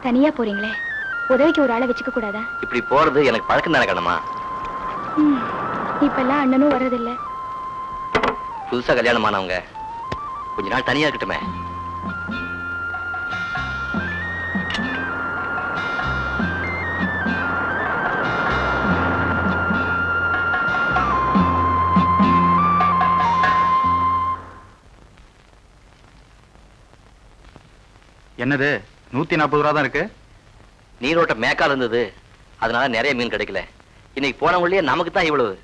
தனியா போறீங்களே, உதவிக்கு ஒரு ஆளை வச்சுக்க கூடாதா? இப்படி போறது எனக்கு பழக்கம் தானே கண்ணம்மா. இப்பெல்லாம் அண்ணனும் வர்றதில்ல. புதுசா கல்யாணம் ஆனவங்க கொஞ்ச நாள் தனியா இருக்கட்டுமே. என்னது 140 ரூபா தான் இருக்கு? நீரோட்ட மேக்கால் இருந்தது, அதனால நிறைய மீன் கிடைக்கல. இன்னைக்கு போனவங்களே நமக்கு தான் இவ்வளவு,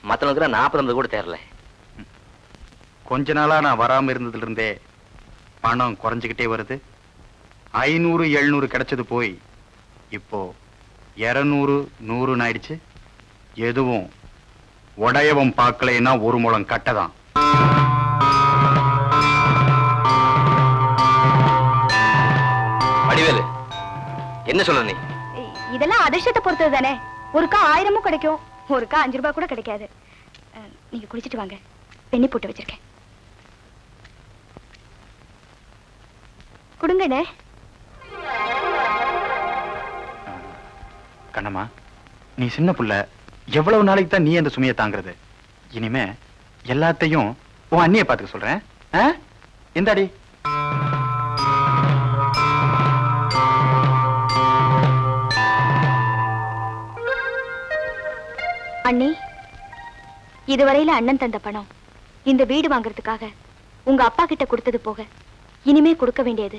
மற்றவங்களுக்கு 40-50 கூட தேரல. கொஞ்ச நாளா நான் வராம இருந்ததுல இருந்தே பணம் குறைஞ்சுக்கிட்டே வருது. 500-700 கிடைச்சது போய் இப்போ 200-100 ஆயிடுச்சு. எதுவும் உடையவன் பார்க்கலைன்னா ஒரு முழம் கட்டதான். வடிவேலு, என்ன சொல்ற நீ? இதெல்லாம் அதிர்ஷ்டத்தை பொறுத்தது தானே. ஒருக்கா 1000 கிடைக்கும், ஒருக்கா 5 ரூபாய் கூட கிடைக்காது. நீங்க குடிச்சிட்டு வாங்க, பெண்ணி போட்டு வச்சிருக்கேன். கொடுங்கண்ணே. கண்ணம்மா, நீ சின்ன புள்ள, எவ்வளவு நாளைக்கு தான் நீ அந்த சுமையை தாங்கிறது? இனிமே எல்லாத்தையும் உன் அண்ணியை பார்த்துக்க சொல்றேன். எந்தாடி? அண்ணி, இதுவரையில அண்ணன் தந்த பணம் இந்த வீடு வாங்குறதுக்காக உங்க அப்பா கிட்ட கொடுத்தது போக இனிமே கொடுக்க வேண்டியது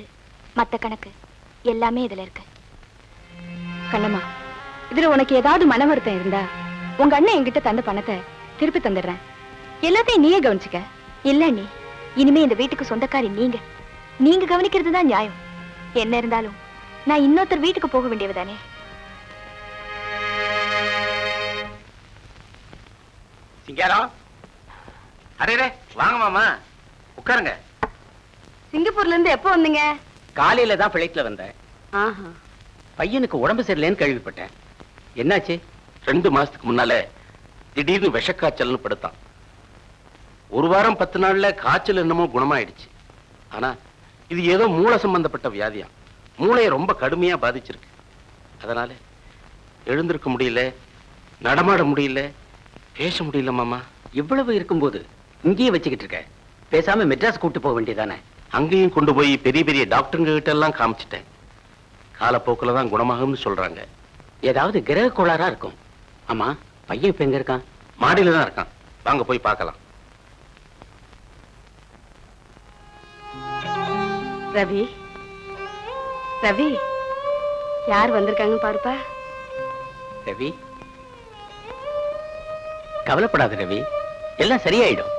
மத்த கணக்கு எல்லாமே இதுல இருக்கு. கண்ணம்மா, இதுல உனக்கு ஏதாவது மன வருத்தம் இருந்தா உங்க அண்ணன் என்கிட்ட தந்த பணத்தை திருப்பி தந்துடுறேன். எல்லாத்தையும் நீயே கவனிச்சுக்க. இல்ல அண்ணி, இனிமே இந்த வீட்டுக்கு சொந்தக்காரி நீங்க கவனிக்கிறது தான் நியாயம். என்ன இருந்தாலும் நான் இன்னொருத்தர் வீட்டுக்கு போக வேண்டியவதானே. சிங்காரம், அரே வாங்க மாமா, உட்காருங்க. சிங்கப்பூர்ல இருந்து எப்போ வந்தீங்க? காலையில தான் பிளைட்ல வந்தேன். பையனுக்கு உடம்பு சரியில்லைன்னு கேள்விப்பட்டேன். என்னாச்சு? 2 மாசத்துக்கு முன்னால திடீர்னு விஷக்காய்ச்சல்னு படுத்தான். 1 வாரம் 10 நாள்ல காய்ச்சல் என்னமோ குணமாயிடுச்சு. ஆனா இது ஏதோ மூளை சம்பந்தப்பட்ட வியாதியா, மூளையை ரொம்ப கடுமையா பாதிச்சிருக்கு. அதனால எழுந்திருக்க முடியல, நடமாட முடியல, பேச முடியல மாமா. இவ்வளவு இருக்கும்போது இங்கேயே வச்சுக்கிட்டு இருக்க, பேசாம மெட்ராஸ் கூட்டு போக வேண்டியதானே? அங்கேயும் கொண்டு போய் பெரிய பெரிய டாக்டருங்க கிட்ட எல்லாம் காமிச்சிட்டேன். காலப்போக்கில் தான் குணமாகும்னு சொல்றாங்க. ஏதாவது கிரக கோளாறா இருக்கும். ஆமா, பையன் இப்ப எங்க இருக்கான்? மாடியில தான் இருக்கான். வாங்க போய் பார்க்கலாம். ரவி, ரவி, யார் வந்திருக்காங்கன்னு பாருப்பா. ரவி, கவலைப்படாத ரவி, எல்லாம் சரியாயிடும்.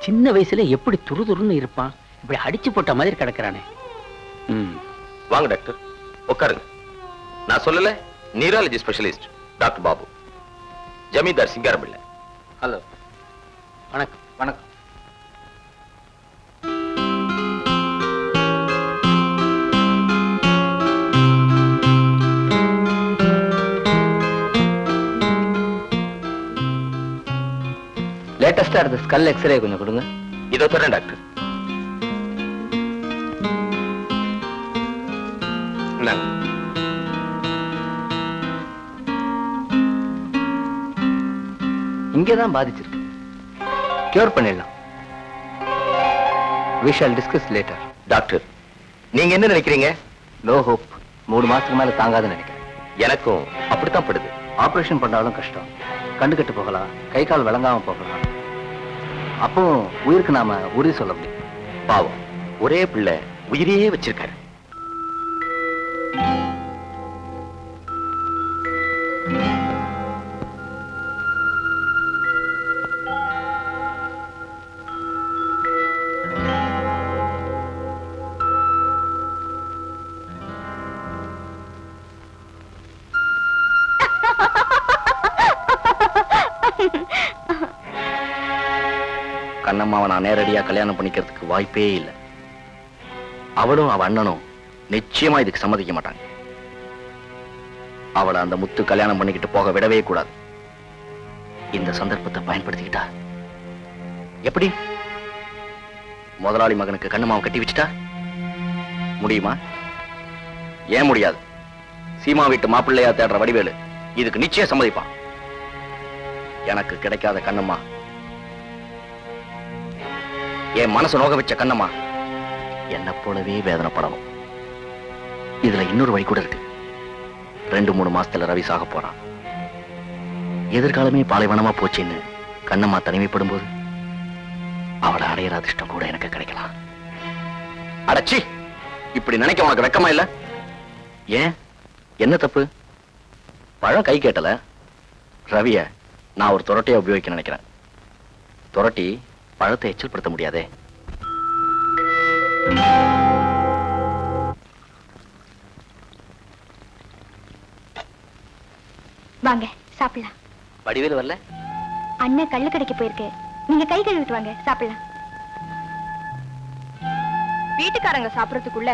சின்ன வயசுல எப்படி துருதுருன்னு இருப்பான், இப்படி அடிச்சு போட்ட மாதிரி கிடக்குறானே. வாங்க டாக்டர், உட்காருங்க. நான் சொல்லல, நியூராலஜி ஸ்பெஷலிஸ்ட் டாக்டர் பாபு, ஜமீன்தார் சிங்காரம்பிள்ளை. ஹலோ, வணக்கம். வணக்கம். லேட்டஸ்டா எடுத்த ஸ்கல் எக்ஸ்ரே கொஞ்சம் கொடுங்க. இதோ தரேன் டாக்டர். இங்கதான் பாதிச்சிருக்கு, கியூர் பண்ணிடலாம். We shall discuss later. Doctor, நீங்க என்ன நினைக்கிறீங்க? No hope. 3 மாசத்துக்கு மேல தாங்காதுன்னு நினைக்கிறேன். எனக்கும் அப்படித்தான் படுது. ஆபரேஷன் பண்ணாலும் கஷ்டம், கண்ணு கெட்டு போகலாம், கை கால் விளங்காம போகலாம். அப்போ உயிருக்கு நாம உறுதி சொல்ல முடியும். பாவம், ஒரே பிள்ளை உயிரையே வச்சிருக்காரு. கண்ணம்மாவை நான் நேரடியா கல்யாணம் பண்ணிக்கிறதுக்கு வாய்ப்பே இல்லை. அவளும் அவ அண்ணனும் நிச்சயமா இதுக்கு சம்மதிக்க மாட்டாங்க. அவளை அந்த முத்து கல்யாணம் பண்ணிக்கிட்டு போக விடவே கூடாது. இந்த சந்தர்ப்பத்தை பயன்படுத்திக்கிட்டா எப்படி? முதலாளி மகனுக்கு கண்ணம்மாவை கட்டி வச்சுட்டா முடியுமா? ஏன் முடியாது? சீமா வீட்டு மாப்பிள்ளையா தேடுற வடிவேலு இதுக்கு நிச்சயம் சம்மதிப்பான். எனக்கு கிடைக்காத கண்ணம்மா, என் மனசு நோக வச்ச கண்ணம்மா என்ன போலவே வேதனைப்படணும். இதுல இன்னொரு வழி கூட இருக்கு. 2-3 மாசத்துல ரவி சாக போறான். எதிர்காலமே பாலைவனமா போச்சுன்னு கண்ணம்மா தனிமைப்படும் போது அவளை அடையிற அதிர்ஷ்டம் கூட எனக்கு கிடைக்கலாம். அடச்சி, இப்படி நினைக்க உனக்கு வெக்கமா இல்ல? ஏன், என்ன தப்பு? பழம் கை கேட்டல. ரவிய நான் ஒரு துரட்டியா உபயோகிக்க நினைக்கிறேன். துரட்டி பழத்தை எச்சல்படுத்த முடியாதே. வாங்க சாப்பிடலாம். வடிவேலு வரல? அண்ணன் கள்ளு கடைக்கு போயிருக்கு. நீங்க கை கழுவிட்டு வாங்க, சாப்பிடலாம். வீட்டுக்காரங்க சாப்பிடறதுக்குள்ள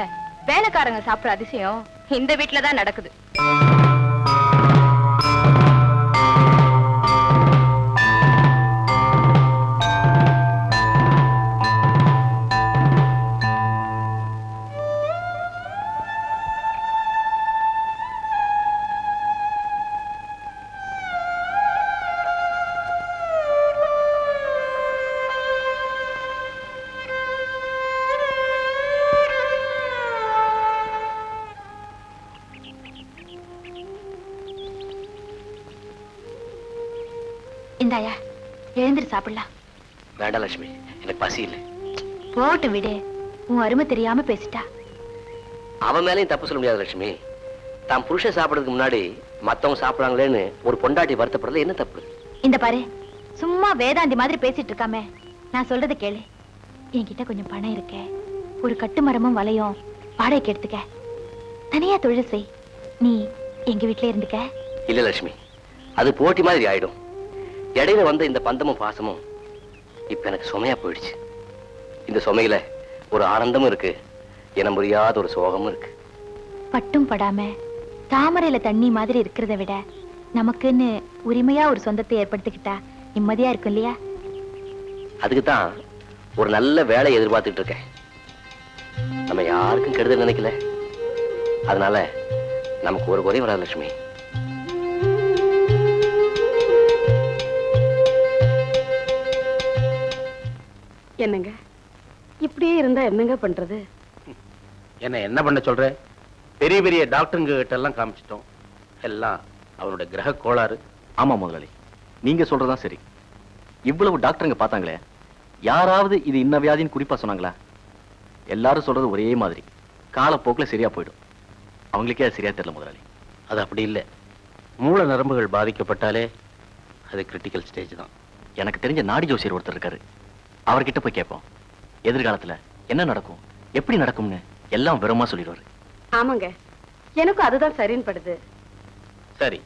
வேலைக்காரங்க சாப்பிடுற அதிசயம் இந்த வீட்டுல தான் நடக்குது. இந்தாயா, எழுந்திரு சாப்பிடலாம். வேண்டாம் லட்சுமி, எனக்கு பசி இல்லை. போட்டு விடு, உன் அருமை தெரியாம பேசிட்டா. அவன் மேலேயும் தப்பு சொல்ல முடியாது லட்சுமி. தான் புருஷன் சாப்பிடறதுக்கு முன்னாடி மத்தவங்க சாப்பிடுறாங்களேன்னு ஒரு பொண்டாட்டி வருத்தப்படுறது என்ன தப்பு? இந்த பாரு, சும்மா வேதாந்தி மாதிரி பேசிட்டு இருக்காம நான் சொல்றத கேளு. என்கிட்ட கொஞ்சம் பணம் இருக்கே, ஒரு கட்டு மரமும் வலையும் வாடகைக்கு எடுத்துக்க. தனியா தொழில் செய். நீ எங்க வீட்டுல இருந்துக்க. இல்ல லட்சுமி, அது போட்டி மாதிரி ஆயிடும். இடையில வந்த இந்த பந்தமும் பாசமும் இப்ப எனக்கு சுமையா போயிடுச்சு. இந்த சுமையில ஒரு ஆனந்தமும் இருக்கு, என முடியாத ஒரு சோகமும் இருக்கு. பட்டும் படாம தாமரையில தண்ணி மாதிரி இருக்கிறத விட நமக்குன்னு உரிமையா ஒரு சொந்தத்தை ஏற்படுத்திக்கிட்டா நிம்மதியா இருக்கும் இல்லையா? அதுக்குதான் ஒரு நல்ல வேலை எதிர்பார்த்துட்டு இருக்கேன். நம்ம யாருக்கும் கெடுதல் நினைக்கல, அதனால நமக்கு ஒரு குறை வராது லட்சுமி. என்னங்க இப்படியே இருந்தா என்னங்க பண்றது? என்ன பண்ண சொல்ற? பெரிய பெரிய டாக்டருங்க கிட்ட எல்லாம் காமிச்சிட்டோம், எல்லாம் அவரோட கிரக கோளாறு. ஆமா முதலாளி, நீங்க சொல்றதான் சரி. இவ்வளவு டாக்டருங்க பார்த்தாங்களே, யாராவது இது இன்ன வியாதின்னு குறிப்பா சொன்னாங்களா? எல்லாரும் சொல்றது ஒரே மாதிரி, காலப்போக்குல சரியா போயிடும். அவங்களுக்கே அது சரியா தெரியல முதலாளி. அது அப்படி இல்லை, மூல நரம்புகள் பாதிக்கப்பட்டாலே அது கிரிட்டிக்கல் ஸ்டேஜ் தான். எனக்கு தெரிஞ்ச நாடி ஜோசியர் ஒருத்தர் இருக்காரு, அவர்கிட்ட போய் கேட்போம். எதிர்காலத்துல என்ன நடக்கும், எப்படி நடக்கும்னு எல்லாம் விவரமா சொல்லிடுவாரு. ஆமாங்க, எனக்கும் அதுதான் சரின்னு படுது. சரி,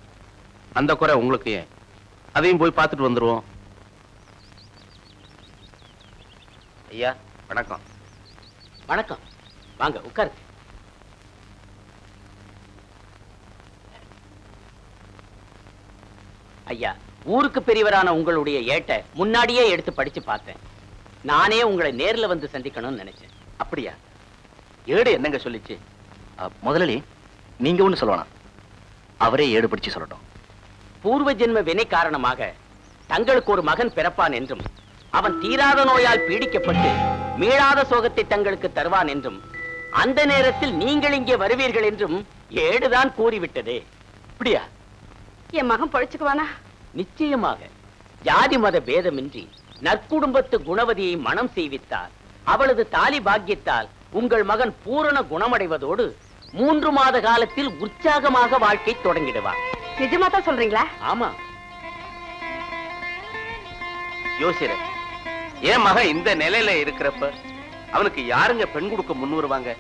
அந்த குறை உங்களுக்கு ஏன்? அதையும் போய் பார்த்துட்டு வந்துருவோம். ஐயா வணக்கம். வணக்கம், வாங்க உட்காருங்க. ஐயா, ஊருக்கு பெரியவரான உங்களுடைய ஏட்டை முன்னாடியே எடுத்து படிச்சு பார்த்தேன். நானே உங்களை நேர்ல வந்து சந்திக்கணும்னு நினைச்சேன். அப்படியா? ஏடு என்னங்க சொல்லிச்சு? முதலாளி, நீங்க ஒண்ணு சொல்லணும், அவரே ஏடு பிடிச்சு சொல்லட்டும். பூர்வ ஜென்ம வினை காரணமாக தங்களுக்கு ஒரு மகன் பிறப்பான் என்றும், அவன் தீராத நோயால் பீடிக்கப்பட்டு மீளாத சோகத்தை தங்களுக்கு தருவான் என்றும், அந்த நேரத்தில் நீங்கள் இங்கே வருவீர்கள் என்றும் ஏடுதான் கூறிவிட்டதே. அப்படியா? என் மகன் பழிச்சுக்குவானா? நிச்சயமாக. ஜாதி மத பேதமின்றி நற்குடும்பத்து குணவதியை மனம் செய்வித்தால், அவளது தாலி பாக்கியத்தால் உங்கள் மகன் பூரண குணமடைவதோடு 3 மாத காலத்தில் உற்சாகமாக வாழ்க்கை தொடங்கிடுவார். நிஜமா தான் சொல்றீங்களா? ஆமா. யோசிர, என் மகன் இந்த நிலையில இருக்கிறப்ப அவனுக்கு யாருங்க பெண் கொடுக்க முன் வருவாங்க?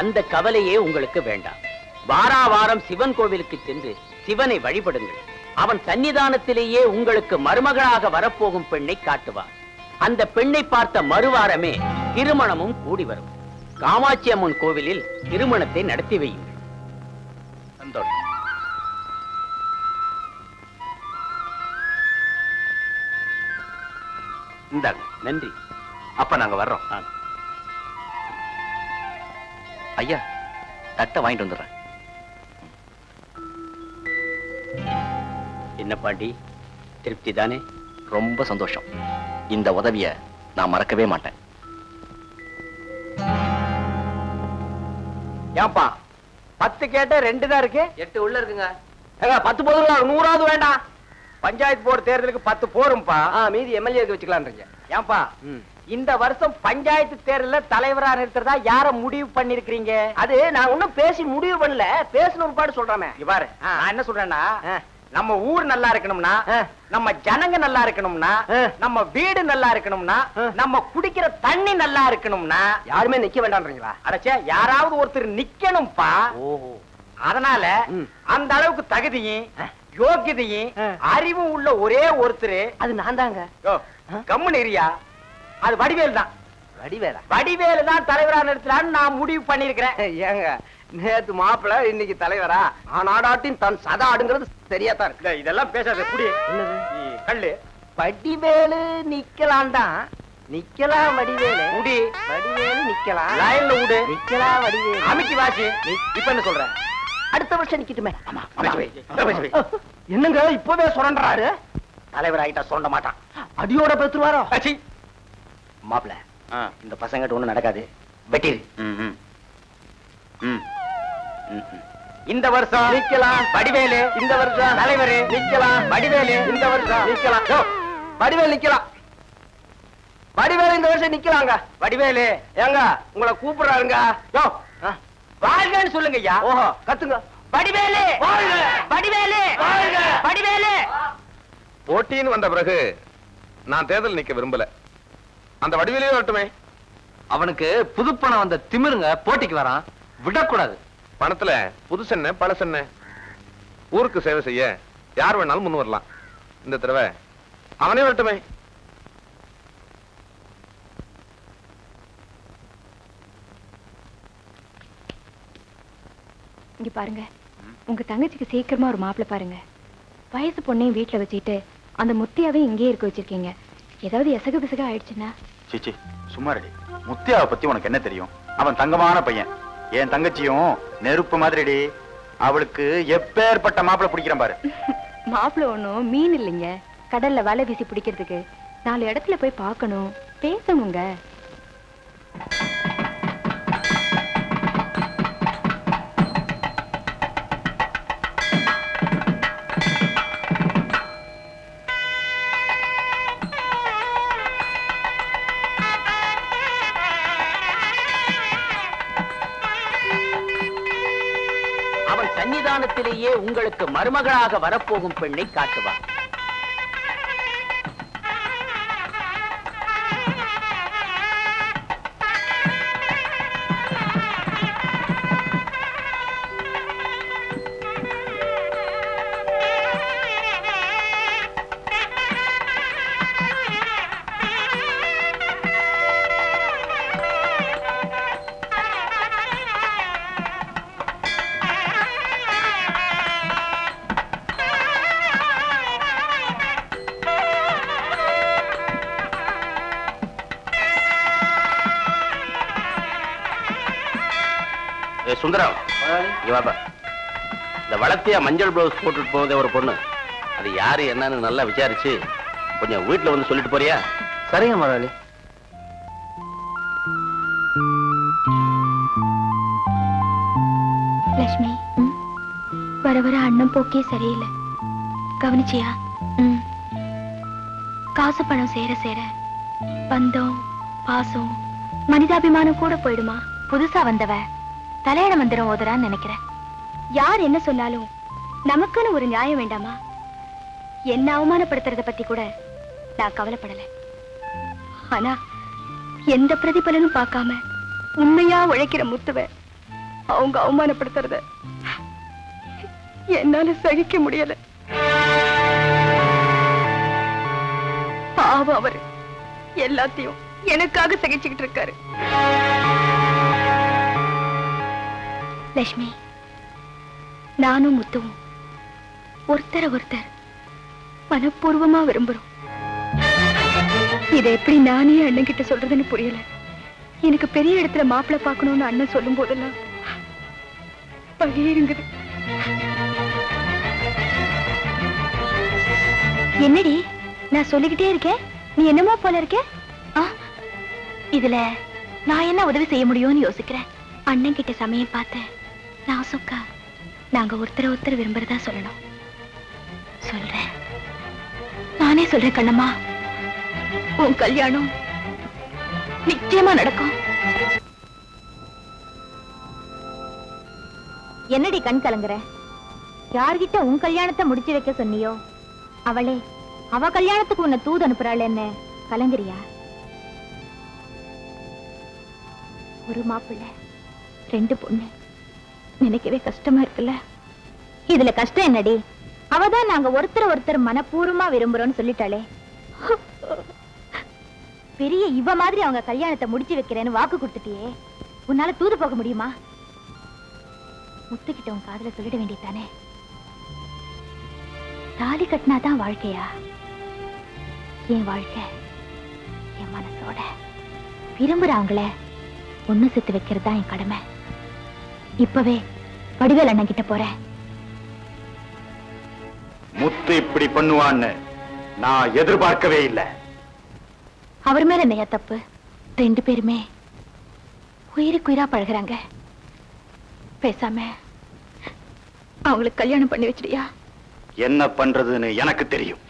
அந்த கவலையே உங்களுக்கு வேண்டாம். வாரா வாரம் சிவன் கோவிலுக்கு சென்று சிவனை வழிபடுங்கள். அவன் சன்னிதானத்திலேயே உங்களுக்கு மருமகளாக வரப்போகும் பெண்ணை காட்டுவார். அந்த பெண்ணை பார்த்த மறுவாரமே திருமணமும் கூடி வரும். காமாட்சி அம்மன் கோவிலில் திருமணத்தை நடத்தி வையுங்கள். சந்தோஷம். இந்தாங்க. நன்றி. அப்ப நாங்க வர்றோம். ஐயா, தட்டை வாங்கிட்டு வந்துடுறேன். என்ன பாட்டி, திருப்தி தானே? ரொம்ப சந்தோஷம். இந்த உதவிய நான் மறக்கவே மாட்டேன். ஏன்பா 10 கேட்ட 2 தான் இருக்கு? 8 உள்ள இருக்குங்க. 10 போதும், 100வது வேண்டாம். பஞ்சாயத்து போர்டு தேர்தலுக்கு 10 போரும்பா. மீதி எம்எல்ஏக்கு வச்சுக்கலான்றீங்க. ஏன்பா இந்த வருஷம் பஞ்சாயத்து தேர்தல்ல தலைவரா நிறுத்துறதா யார முடிவு பண்ணிருக்கீங்க? அது நான் ஒண்ணும் பேசி முடிவு பண்ணல, பேசணும் ஒரு பாடு சொல்றேன். பாரு, நான் என்ன சொல்றேன்னா, நம்ம ஊர் நல்லா இருக்கணும்னா, நம்ம ஜனங்க நல்லா இருக்கணும்னா, நம்ம வீடு நல்லா இருக்கணும்னா, நம்ம குடிக்கிற தண்ணி நல்லா இருக்கணும்னா யாருமே நிக்க வேண்டாம்ன்றீங்களா? அடச்சே, யாராவது ஒருத்தர் நிக்கணும்பா. ஓஹோ. அதனால அந்த அளவுக்கு தகுதியும் யோகியதையும் அறிவும் உள்ள ஒரே ஒருத்தர், அது நான் தாங்க. கம்முன்னு இருயா, அது வடிவேல் தான். வடிவேலா? வடிவேலு தான் தலைவரா நிறுத்தலான்னு நான் முடிவு பண்ணிருக்கிறேன். ஏங்க, நேத்து மாப்பிள்ள இன்னைக்கு தலைவரா? ஆனாடாட்டின் தன் சதா ஆடுங்கிறது சரியா தான் இருக்கு. இதெல்லாம் பேசாத, குடி. கல்லு வடிவேலு நிக்கலாம்தான். நிக்கலாம் வடிவேலு. குடி. வடிவேலு நிக்கலாம். லைன்ல விடு. நிக்கலாம் வடிவேலு. அமைக்கி வாசி. இப்ப என்ன சொல்ற? அடுத்த வருஷம் நிக்கட்டுமே. என்னங்க இப்பவே சுரண்டாரு? தலைவர் ஆகிட்டா சொல்ல மாட்டான். அடியோட பெற்றுவாரோ? மாப்பிள, இந்த பசங்கிட்ட ஒண்ணு நடக்காது. வெட்டிரு. இந்த வருஷம் நிக்கலாம் வடிவேலு, இந்த வருஷம் தலைவர் நிக்கலாம். வடிவேலு, இந்த வருஷம் நிக்கலாம். வடிவேலு நிக்கலாம். வடிவேலு இந்த வருஷம் நிக்கலாங்க. வடிவேலு ஏங்க, உங்களை கூப்பிடுறாருங்க. வாழ்கன்னு சொல்லுங்க ஐயா. ஓஹோ, கத்துங்க. வடிவேலு வாழ்க! வடிவேலு வாழ்க! வடிவேலு. போட்டின்னு வந்த பிறகு நான் தேர்தல் நிக்க விரும்பல. அந்த வடிவேலே வரட்டுமே. அவனுக்கு புதுப்பணம் வந்த திமிருங்க, போட்டிக்கு வரான், விடக்கூடாது. பணத்துல புதுசென்ன பழசென்ன, ஊருக்கு சேவை செய்ய யார் வேணாலும் முன் வரலாம். இந்த தடவை அவனே வரட்டுமே. இங்க பாருங்க, உங்க தங்கச்சிக்கு சீக்கிரமா ஒரு மாப்பிள்ளை பாருங்க. வயசு பொண்ணையும் வீட்டுல வச்சுட்டு அந்த முத்தியாவையும் இங்கேயே இருக்க வச்சிருக்கீங்க. ஏதாவது எசகு பிசகு ஆயிடுச்சுன்னா? சீச்சி, சும்மா ரெடி. முத்தியாவை பத்தி உனக்கு என்ன தெரியும்? அவன் தங்கமான பையன். என் தங்கச்சியும் நெருப்பு மாதிரிடி. அவளுக்கு எப்பேற்பட்ட மாப்பிள்ளை பிடிக்கிறேன் பாரு. மாப்பிள்ளை ஒண்ணும் மீன் இல்லைங்க, கடல்ல வலை வீசி பிடிக்கிறதுக்கு. 4 இடத்துல போய் பார்க்கணும், பேசணுங்க. அவன் சன்னிதானத்திலேயே உங்களுக்கு மருமகளாக வரப்போகும் பெண்ணை காட்டுவான். சுந்தரம், இங்க வாப்பா. இந்த வளர்த்தியா மஞ்சள் பிளவுஸ் போட்டுட்டு போகுதே ஒரு பொண்ணு, அது யாரு என்னன்னு நல்லா விசாரிச்சு கொஞ்சம் வீட்டுல வந்து சொல்லிட்டு போறியா? சரிங்க முதலாளி. லட்சுமி, வர வர அண்ணன் போக்கே சரியில்லை, கவனிச்சியா? காசு பணம் சேர சேர பந்தம் பாசம் மனிதாபிமானம் கூட போயிடுமா? புதுசா வந்தவ தலையண மந்திரம் ஓதுறான்னு நினைக்கிறேன். யார் என்ன சொன்னாலும் நமக்குன்னு ஒரு நியாயம் வேண்டாமா? என்ன அவமானப்படுத்துறத பத்தி கூட நான் கவலைப்படல. ஆனா எந்த பிரதிபலனும் பார்க்காம உண்மையா உழைக்கிற முத்துவ அவங்க அவமானப்படுத்துறத என்னால சகிக்க முடியல. பாவம், அவரு எல்லாத்தையும் எனக்காக சகிச்சுக்கிட்டு இருக்காரு. லட்சுமி, நானும் முத்துவும் ஒருத்தர ஒருத்தர் மனப்பூர்வமா விரும்புறோம். இதை எப்படி நானே அண்ணன் கிட்ட சொல்றதுன்னு புரியல. எனக்கு பெரிய இடத்துல மாப்பிள்ளை பார்க்கணும்னு அண்ணன் சொல்லும் போதெல்லாம் பகீருங்குது. என்னடி நான் சொல்லிக்கிட்டே இருக்கேன், நீ என்னமோ போல இருக்க? இதுல நான் என்ன உதவி செய்ய முடியும்னு யோசிக்கிறேன். அண்ணன் கிட்ட சமயம் பார்த்து நான் சுக்கா நாங்க ஒருத்தர் விரும்புறதா சொல்லணும். சொல்றேன், நானே சொல்றேன் கண்ணம்மா, உன் கல்யாணம் நிச்சயமா நடக்கும். என்னடி கண் கலங்குற? யார்கிட்ட உன் கல்யாணத்தை முடிச்சு வைக்க சொன்னியோ அவளே அவ கல்யாணத்துக்கு உன்னை தூது அனுப்புறாள். என்ன கலங்குறியா? ஒரு மாப்பிள்ளை 2 பொண்ணு, நினைக்கவே கஷ்டமா இருக்குல்ல? இதுல கஷ்டம் என்னடி? அவதான் நாங்க ஒருத்தர் மனப்பூர்வமா விரும்புறோம்னு சொல்லிட்டாளே. பெரிய இவ மாதிரி அவங்க கல்யாணத்தை முடிச்சு வைக்கிறேன்னு வாக்கு கொடுத்துட்டியே, உன்னால தூது போக முடியுமா? முத்துக்கிட்ட உன் காதுல சொல்லிட வேண்டியதானே? தாலி கட்டினாதான் வாழ்க்கையா? என் வாழ்க்கை என் மனசோட விரும்புறவங்கள ஒண்ணு சேர்த்து வைக்கிறதா என் கடமை. இப்பவே வடிவேல் அண்ணன் கிட்ட போறேன். முத்து இப்படி பண்ணுவான்னு நான் எதிர்பார்க்கவே இல்லை. அவர் மேல என்னையா தப்பு? 2 பேருமே உயிருக்கு உயிரா பழகுறாங்க. பேசாம அவங்களுக்கு கல்யாணம் பண்ணி வச்சிடியா? என்ன பண்றதுன்னு எனக்கு தெரியும்.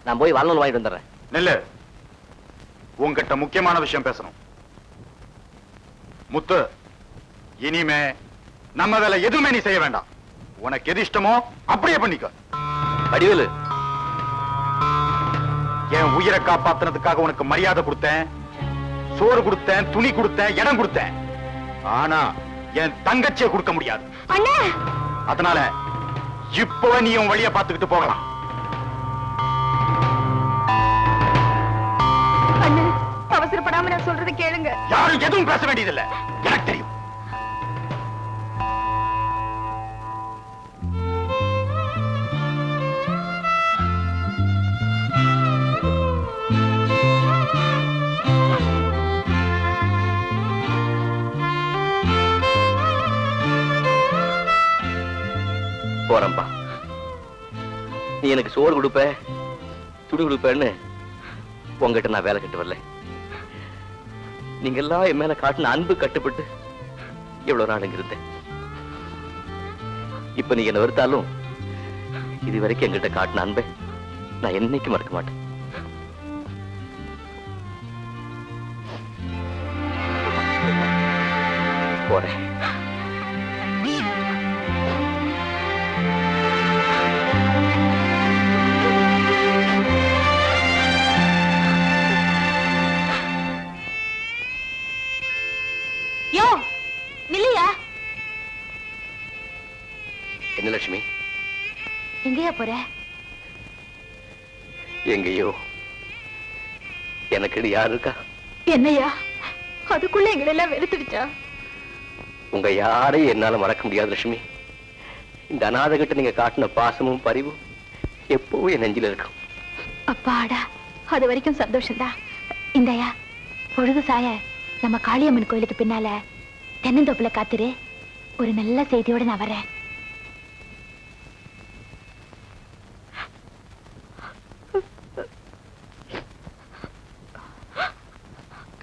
நான் போய் வாழணும் வாங்கிட்டு வந்துடுறேன். நெல்லு, உங்ககிட்ட முக்கியமான விஷயம் பேசணும். முத்து, இனிமே நம்ம வேலை எதுவுமே நீ செய்ய வேண்டாம். உனக்கு எது இஷ்டமோ அப்படியே பண்ணிக்க. வடிவேலு, என் உயிரை காப்பாத்துனதுக்காக உனக்கு மரியாதை கொடுத்தேன், சோறு கொடுத்தேன், துணி கொடுத்தேன், இடம் கொடுத்தேன். ஆனா என் தங்கச்சியை கொடுக்க முடியாது. அதனால இப்ப நீ உன் வழியை பார்த்துக்கிட்டு போகலாம். அவசரப்படாம நான் சொல்றதை கேளுங்க. யாரும் எதுவும் பேச வேண்டியதில்லை, எனக்கு தெரியும். போறம்பா, நீ எனக்கு சோறு கொடுப்ப, துணி கொடுப்பேன்னு உங்ககிட்ட நான் வேலை கட்டு வரல. நீங்க எல்லாம் என் மேல காட்டின அன்பு கட்டுப்பட்டு எவ்வளவு நாள் இங்க இருந்தேன். இப்ப நீங்க என்ன வெறுத்தாலும் இது வரைக்கும் என்கிட்ட காட்டின அன்பை நான் என்னைக்கு மறக்க மாட்டேன். போறேன். யோ நில்லையா? என்ன லட்சுமி, எங்கயா போற? எங்கேயோ. எனக்கு யாரு இருக்கா? என்னையா அதுக்குள்ள எங்களை எல்லாம் வெறுத்துடுச்சா? உங்க யாரையும் என்னால மறக்க முடியாது லட்சுமி. இந்த அநாத கிட்ட நீங்க காட்டின பாசமும் பரிவும் எப்பவும் என் நெஞ்சில இருக்கும். அப்பாடா, அது வரைக்கும் சந்தோஷம்தான். இந்தயா பொழுது சாய நம்ம காளியம்மன் கோயிலுக்கு பின்னால தென்னந்தோப்புல காத்துரு. ஒரு நல்ல செய்தியோட நான் வரேன்.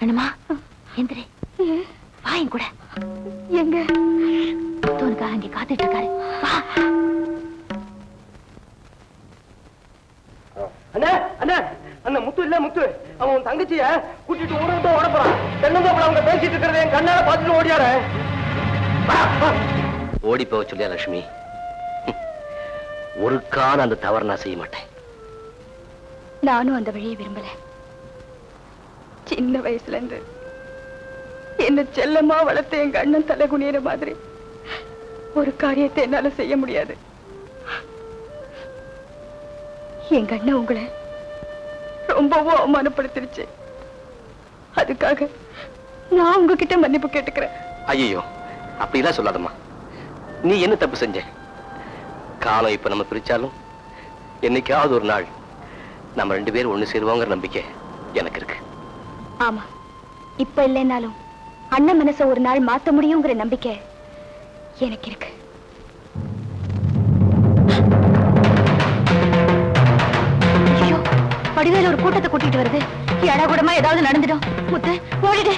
கண்ணம்மா எந்திரி, வாயும் கூட. எங்க தோனுக்காக அங்கே காத்துட்டு இருக்காரு. வா. அண்ணா அண்ணா அண்ணா, முத்து இல்ல முத்து, அவன் தங்கச்சிய கூட்டிட்டு ஊரவிட்டு ஓட போறான். தென்னந்தோப்புல அவங்க பேசிட்டு இருக்கிறத என் கண்ணால பார்த்துட்டு ஓடியாரு. ஓடி போக சொல்லியா லட்சுமி? ஒரு கால அந்த தவறு நான் செய்ய மாட்டேன். நானும் அந்த வழியை விரும்பல. சின்ன வயசுல இருந்து என்ன செல்லமா வளர்த்த எங்க அண்ணன் தலை குனியிற மாதிரி ஒரு காரியத்தை என்னால செய்ய முடியாது. எங்க அண்ணன் உங்களை ரொம்பவும் அவமானப்படுத்திருச்சு. அதுக்காக நான் உங்ககிட்ட மன்னிப்பு கேட்டுக்கிறேன். ஐயோ, அப்படிலாம் சொல்லாதம்மா. நீ என்ன தப்பு செஞ்ச? காலம் இப்ப நம்ம பிரிச்சாலும் என்னைக்காவது ஒரு நாள் நம்ம 2 பேரும் ஒண்ணு சேருவோங்கிற நம்பிக்கை எனக்கு இருக்கு. ஆமா, இப்ப இல்லைன்னாலும் அண்ணன் மனச ஒரு நாள் மாத்த முடியுங்கிற நம்பிக்கை எனக்கு இருக்கு. ஐயோ, வடிவேல ஒரு கூட்டத்தை கூட்டிட்டு வருது. எடகுடமா ஏதாவது நடந்துடும். முத்து ஓடிடு.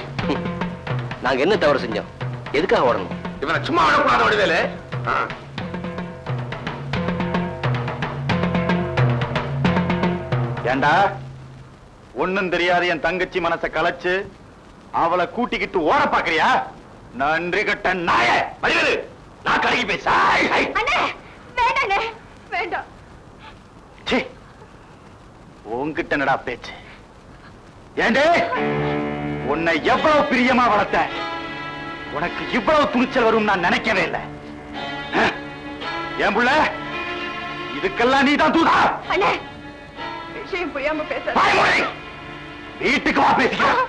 நாங்க என்ன தவறு செஞ்சோம்? எதுக்காக ஓடணும்? இவனை சும்மா விடக்கூடாது வடிவேலு. ஏண்டா ஒண்ணும் தெரியாது என் தங்கச்சி மனசை கலைச்சு அவளை கூட்டிக்கிட்டு ஓட பாக்குறியா? நன்றி கட்ட நாய. வடிவேலு, நான் கருகி பேச. அண்ணே வேண்டாண்ணே, வேண்டாம். உன்கிட்ட என்னடா பேச்சு? ஏண்டே, உன்னை எவ்வளவு பிரியமா வளர்த்த, உனக்கு இவ்வளவு துணிச்சல் வரும் நான் நினைக்கவே இல்லை. ஏன் புள்ள, இதுக்கெல்லாம் நீ தான் தூதா? அண்ணே, விஷயம் புரியாம பேச. வீட்டுக்கு வா பேசிக்கலாம்.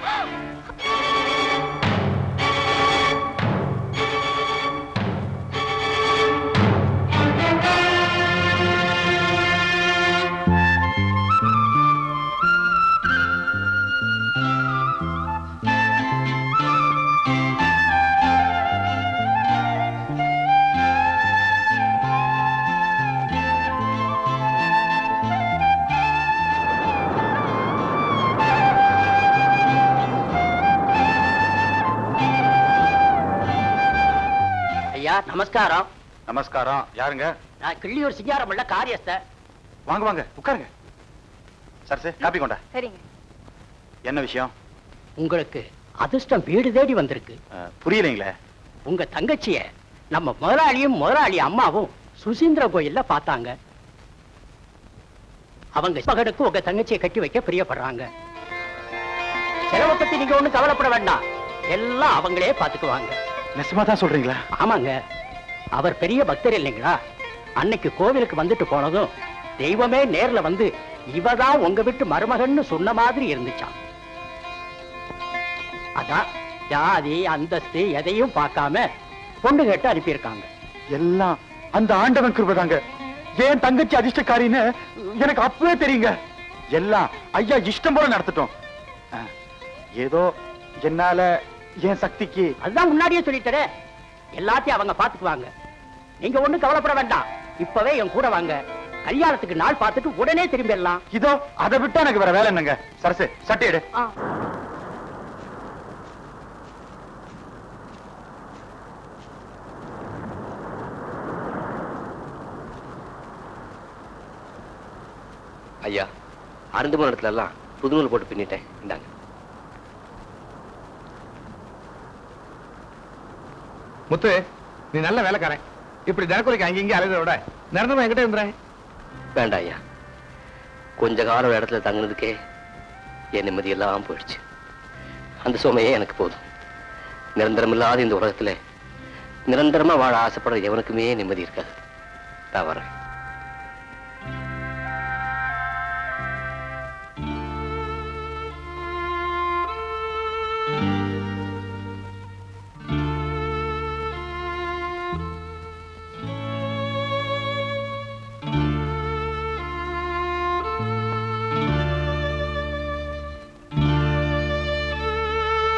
ஐயா நமஸ்காரம். நமஸ்காரம். யாருங்க? நான் கிள்ளியூர் சிங்காரமுள்ள காரியஸ்த. வாங்க வாங்க உட்காருங்க. சரசு, காப்பி கொண்டா. சரிங்க. என்ன விஷயம்? உங்களுக்கு அதிர்ஷ்டம் வீடு தேடி வந்திருக்கு. புரியலைங்களே. உங்க தங்கச்சிய நம்ம முதலாளியும் முதலாளி அம்மாவும் சுசீந்திர கோயில்ல பார்த்தாங்க. அவங்க மகனுக்கு உங்க தங்கச்சியை கட்டி வைக்க பிரியப்படுறாங்க. செலவை பத்தி நீங்க ஒண்ணும் கவலைப்பட வேண்டாம், எல்லாம் அவங்களே பாத்துக்குவாங்க. நெசமா தான் சொல்றீங்களா? ஆமாங்க, அவர் பெரிய பக்தர் இல்லைங்களா? அன்னைக்கு கோவிலுக்கு வந்துட்டு போனதும் தெய்வமே நேர்ல வந்து இவதான் உங்க வீட்டு மருமகன்னு சொன்ன மாதிரி இருந்துச்சாம். அதான் ஜாதி அந்தஸ்து எதையும் பார்க்காம பொண்ணு கேட்டு அனுப்பியிருக்காங்க. எல்லாம் அந்த ஆண்டவன் கிருபைதாங்க. ஏன் தங்கச்சி அதிர்ஷ்டக்காரின்னு எனக்கு அப்பவே தெரியுங்க. எல்லாம் ஐயா இஷ்டம் போல நடத்திட்டோம். ஏதோ என்னால என் சக்திக்கு. அதுதான் முன்னாடியே சொல்லிட்டேன், எல்லாத்தையும் அவங்க பாத்துக்குவாங்க. நீங்க ஒண்ணும் கவலைப்பட வேண்டாம். இப்பவே என் கூட வாங்க, கல்யாணத்துக்கு நாள் பார்த்துட்டு உடனே திரும்பிடலாம். இதோ அதை விட்டா எனக்கு வேற வேலை என்னங்க? சரசு, சட்டை எடு. ஐயா, அருந்துமான இடத்துல எல்லாம் புது நூல் போட்டு பின்னிட்டேன். இந்தாங்க. முத்து, நீ நல்ல வேலைக்காரன். இப்படி தினக்குறைக்கு அங்கங்க அலைறத விட நிரந்தரமா என்கிட்ட இருந்துறேன். வேண்டாம் ஐயா, கொஞ்ச காலம் ஒரு இடத்துல தங்கினதுக்கே என் நிம்மதி எல்லாம் போயிடுச்சு. அந்த சுமையே எனக்கு போதும். நிரந்தரம் இல்லாத இந்த உலகத்துல நிரந்தரமா வாழ ஆசைப்படுற எவனுக்குமே நிம்மதி இருக்காது. நான் வரேன்.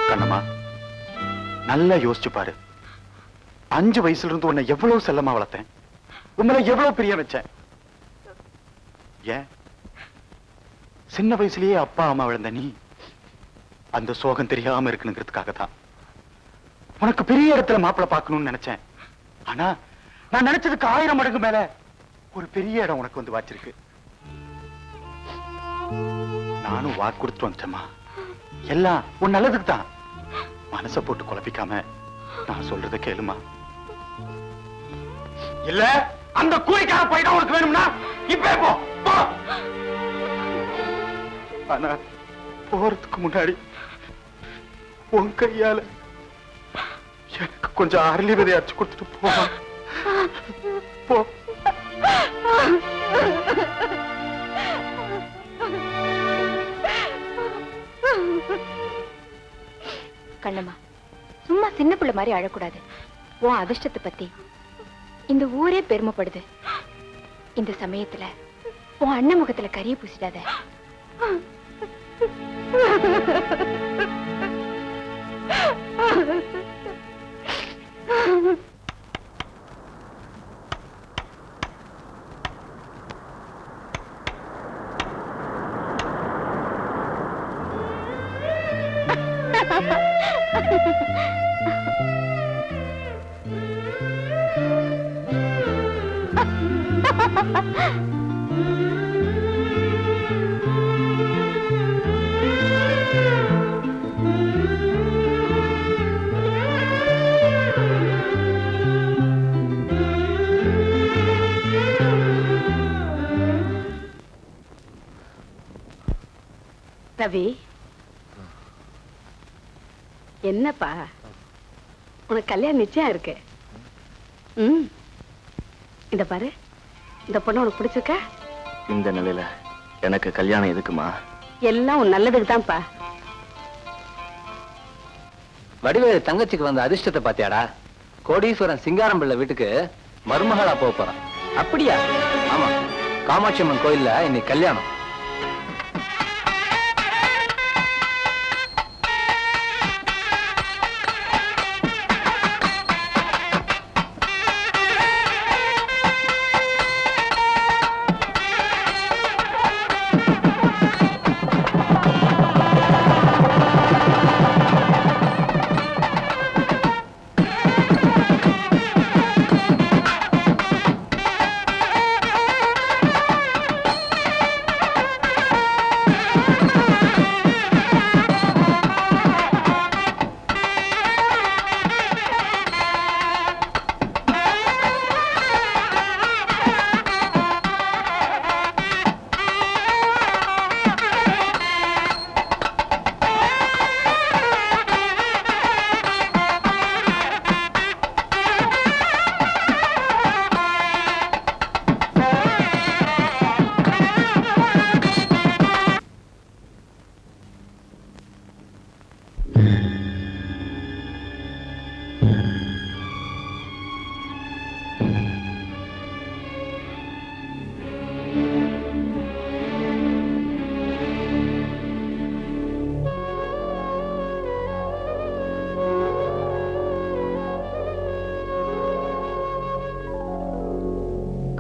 கண்ணம்மா, நல்லா யோசிச்சு பாரு. 5 வயசுல இருந்து உன்னை எவ்வளவு செல்லமா வளர்த்தேன், உங்களை எவ்வளவு பிரிய வச்சேன். ஏன் சின்ன வயசுலயே அப்பா அம்மா விழுந்த நீ அந்த சோகம் தெரியாம இருக்கணுங்கிறதுக்காக தான் உனக்கு பெரிய இடத்துல மாப்பிள்ளை பார்க்கணும்னு நினைச்சேன். ஆனா நான் நினைச்சதுக்கு 1000 மடங்கு மேல ஒரு பெரிய இடம் உனக்கு வந்து வாச்சிருக்கு. நானும் வாக்கு கொடுத்து வந்துட்டேம்மா. எல்லாம் உன் நல்லதுக்கு தான். மனச போட்டு குழப்பிக்காம நான் சொல்றத கேளுமா. இல்ல அந்த கூலிக்கார போயிட்டா உனக்கு வேணும்னா இப்ப போ. ஆனா போறதுக்கு முன்னாடி உன் கையால எனக்கு கொஞ்சம் அரளி விதை அரைச்சு கொடுத்துட்டு போ. கண்ணம்மா, சும்மா சின்ன பிள்ளை மாதிரி அழக்கூடாது. உன் அதிர்ஷ்டத்தை பத்தி இந்த ஊரே பெருமைப்படுது. இந்த சமயத்துல உன் அண்ணன் முகத்துல கரிய பூசிடாத. ரவி, என்னப்பா உனக்கு கல்யாணம் நிச்சயம் இருக்கு. இந்த பாரு, இந்த பொண்ணு உனக்கு பிடிச்சிருக்க? இந்த நிலையில எனக்கு கல்யாணம் எதுக்குமா? எல்லாம் உன் நல்லதுக்கு தான்ப்பா. வடிவேலு தங்கச்சிக்கு வந்த அதிர்ஷ்டத்தை பாத்தியாடா? கோடீஸ்வரன் சிங்காரம் பிள்ளை வீட்டுக்கு மருமகளா போறான். அப்படியா? ஆமா, காமாட்சி அம்மன் கோயில்ல இன்னைக்கு கல்யாணம்.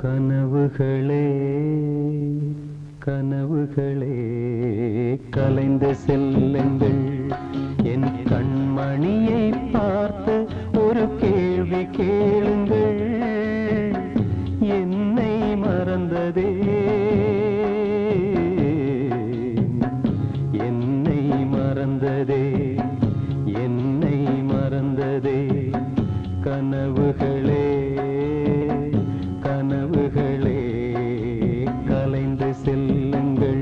கனவுகளே கனவுகளே கலைந்து செல்லுங்கள், என் கண்மணியை பார்த்து ஒரு கேள்வி கேளுங்கள். என்னை மறந்ததே, என்னை மறந்ததே, என்னை மறந்ததே. கனவுகளே கனவுகளே கலைந்து செல்லுங்கள்.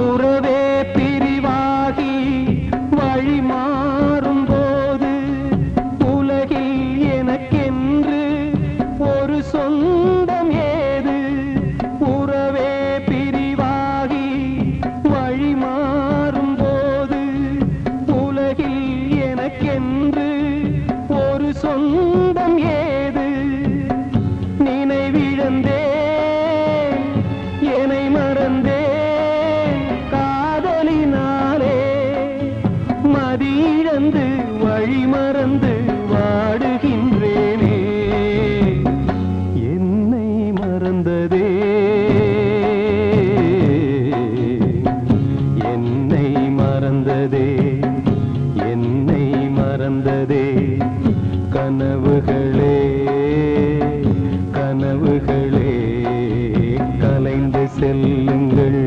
உறவே பிரிவாகி வழி மாறும் போது உலகில் எனக்கென்று ஒரு சொந்தம் ஏது? உறவே பிரிவாகி வழி மாறும் போது உலகில் எனக்கென்று ஒரு சொந்தம் ஏது? நினைவிழந்தே என்னை மறந்தே மதியிழந்து வழி மறந்து வாடுகின்றேனே. என்னை மறந்ததே, என்னை மறந்ததே, என்னை மறந்ததே. கனவுகளே கனவுகளே கலைந்து செல்லுங்கள்.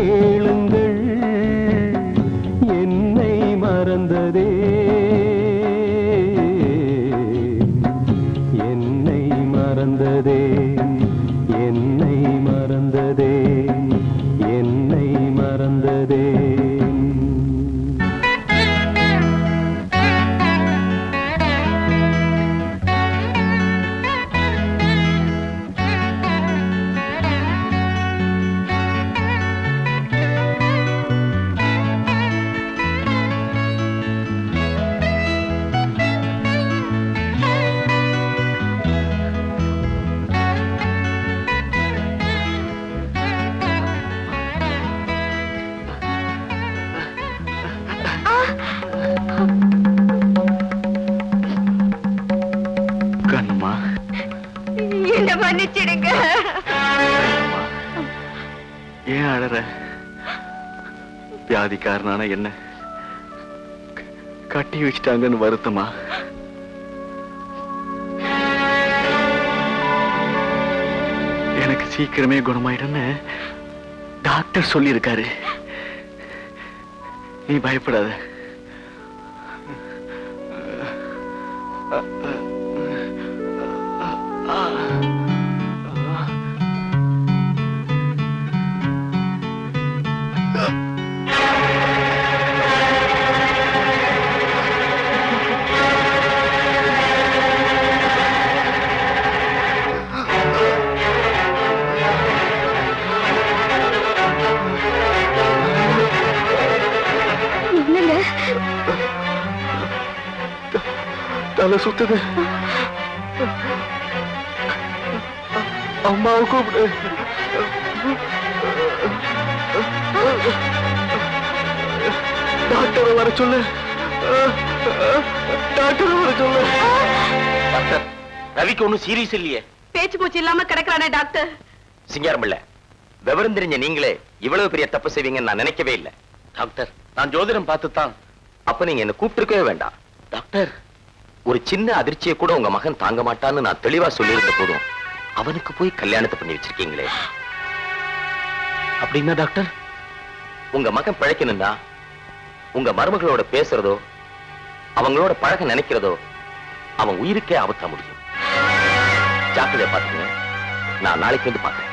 கேளுங்கள் என்னை மறந்ததே என்னை மறந்ததே என்னை மறந்ததே என்னை மறந்ததே கண்ணுமா என்ன மன்னிச்சிடுங்க. ஏன் அழற? வியாதிக்காரனான என்ன கட்டி வச்சுட்டாங்கன்னு வருத்தமா? எனக்கு சீக்கிரமே குணமாயிடுன்னு டாக்டர் சொல்லியிருக்காரு. நீ பயப்படாத. என்னங்க தலை சுத்துது. அம்மாவை கூப்பிடு. டாக்டரை வர சொல்லு. டாக்டரை வர சொல்லு. டாக்டர், ரவிக்கு ஒண்ணும் சீரியஸ் இல்லையே. பேச்சு மூச்சு இல்லாம கிடக்குறானே டாக்டர். சிங்காரம் இல்ல, விவரம் தெரிஞ்ச நீங்களே இவ்வளவு பெரிய தப்பு செய்வீங்கன்னு நான் நினைக்கவே இல்லை. டாக்டர், நான் ஜோதிடம் பார்த்துத்தான். அப்ப நீங்க என்ன கூப்பிட்டுருக்கவே வேண்டாம். டாக்டர், ஒரு சின்ன அதிர்ச்சியை கூட உங்க மகன் தாங்க மாட்டான்னு நான் தெளிவா சொல்லியிருந்த போதும் அவனுக்கு போய் கல்யாணத்தை பண்ணி வச்சிருக்கீங்களே. அப்படின்னா டாக்டர், உங்க மகன் பிழைக்கணும்னா உங்க மருமகளோட பேசுறதோ அவங்களோட பழக நினைக்கிறதோ அவன் உயிருக்கே ஆபத்தா முடியும். ஜாக்கிரதையா பாத்துக்கங்க. நான் நாளைக்கு வந்து பாக்குறேன்.